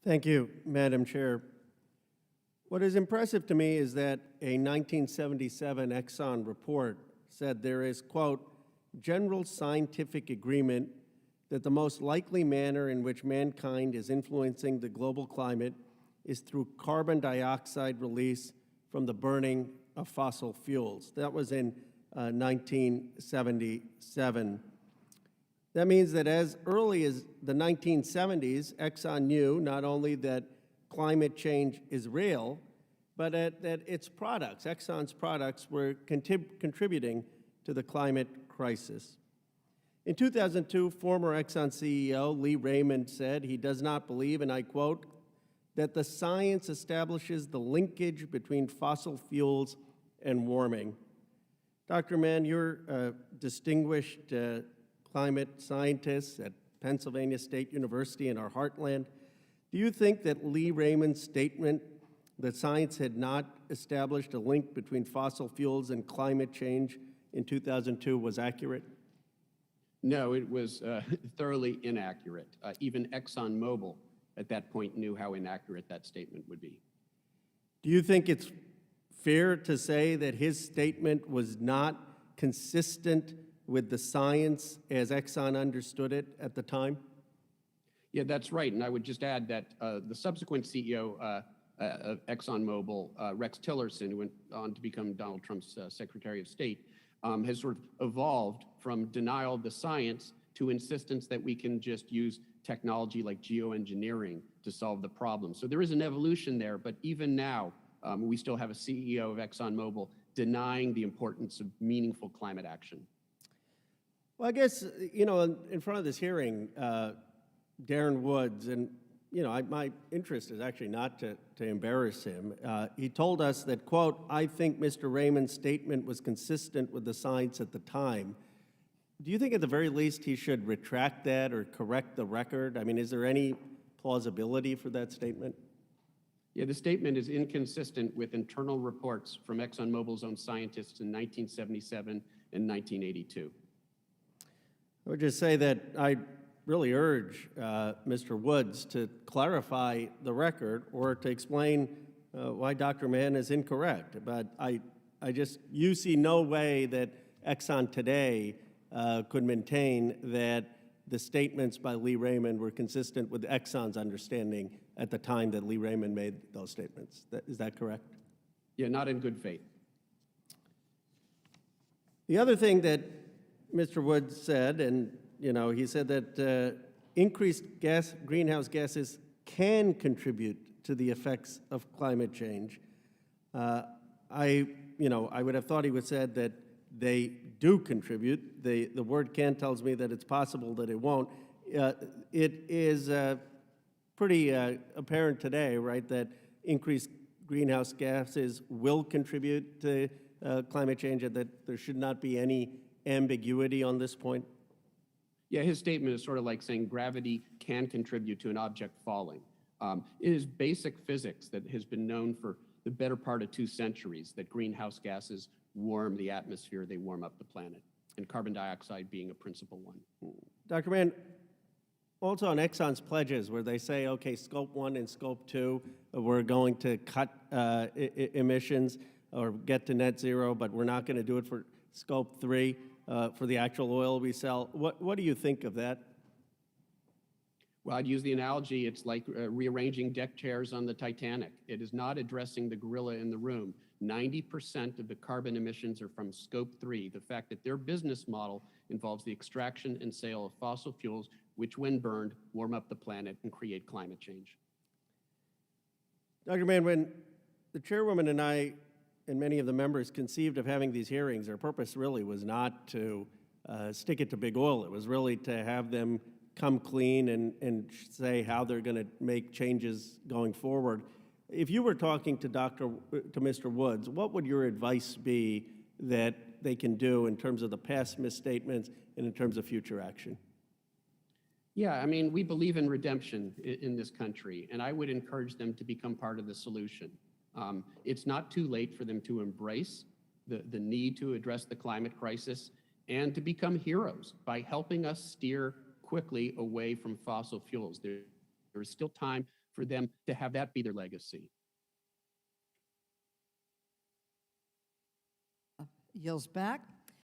Thank you, Madam Chair. What is impressive to me is that a 1977 Exxon report said there is, quote, general scientific agreement that the most likely manner in which mankind is influencing the global climate is through carbon dioxide release from the burning of fossil fuels. That was in 1977. That means that as early as the 1970s, Exxon knew not only that climate change is real, but that its products, Exxon's products, were contributing to the climate crisis. In 2002, former Exxon CEO Lee Raymond said he does not believe, and I quote, that the science establishes the linkage between fossil fuels and warming. Dr. Mann, you're a distinguished climate scientist at Pennsylvania State University in our heartland. Do you think that Lee Raymond's statement that science had not established a link between fossil fuels and climate change in 2002 was accurate? No, it was thoroughly inaccurate. Even ExxonMobil at that point knew how inaccurate that statement would be. Do you think it's fair to say that his statement was not consistent with the science as Exxon understood it at the time? Yeah, that's right. And I would just add that the subsequent CEO of ExxonMobil, Rex Tillerson, who went on to become Donald Trump's Secretary of State, has sort of evolved from denial of the science to insistence that we can just use technology like geoengineering to solve the problem. So there is an evolution there, but even now, we still have a CEO of ExxonMobil denying the importance of meaningful climate action. Well, I guess, you know, in front of this hearing, Darren Woods, and, you know, my interest is actually not to embarrass him. He told us that, quote, I think Mr. Raymond's statement was consistent with the science at the time. Do you think at the very least he should retract that or correct the record? I mean, is there any plausibility for that statement? Yeah, the statement is inconsistent with internal reports from ExxonMobil's own scientists in 1977 and 1982. I would just say that I really urge Mr. Woods to clarify the record or to explain why Dr. Mann is incorrect. But you see no way that Exxon today could maintain that the statements by Lee Raymond were consistent with Exxon's understanding at the time that Lee Raymond made those statements. Is that correct? Yeah, not in good faith. The other thing that Mr. Woods said, and you know, he said that increased greenhouse gases can contribute to the effects of climate change. I would have thought he would have said that they do contribute. The word can tells me that it's possible that it won't. It is pretty apparent today, right, that increased greenhouse gases will contribute to climate change and that there should not be any ambiguity on this point? Yeah, his statement is sort of like saying gravity can contribute to an object falling. It is basic physics that has been known for the better part of 2 centuries that greenhouse gases warm the atmosphere, they warm up the planet, and carbon dioxide being a principal one. Dr. Mann, also on Exxon's pledges where they say, okay, scope 1 and scope 2, we're going to cut emissions or get to net zero, but we're not going to do it for scope 3. For the actual oil we sell. What do you think of that? Well, I'd use the analogy, it's like rearranging deck chairs on the Titanic. It is not addressing the gorilla in the room. 90% of the carbon emissions are from scope 3, the fact that their business model involves the extraction and sale of fossil fuels, which when burned, warm up the planet and create climate change. Dr. Mann, when the chairwoman and I and many of the members conceived of having these hearings, our purpose really was not to stick it to big oil. It was really to have them come clean and say how they're going to make changes going forward. If you were talking to Mr. Woods, what would your advice be that they can do in terms of the past misstatements and in terms of future action? Yeah, I mean, we believe in redemption in this country, and I would encourage them to become part of the solution. It's not too late for them to embrace the need to address the climate crisis and to become heroes by helping us steer quickly away from fossil fuels. There is still time for them to have that be their legacy. Yields back.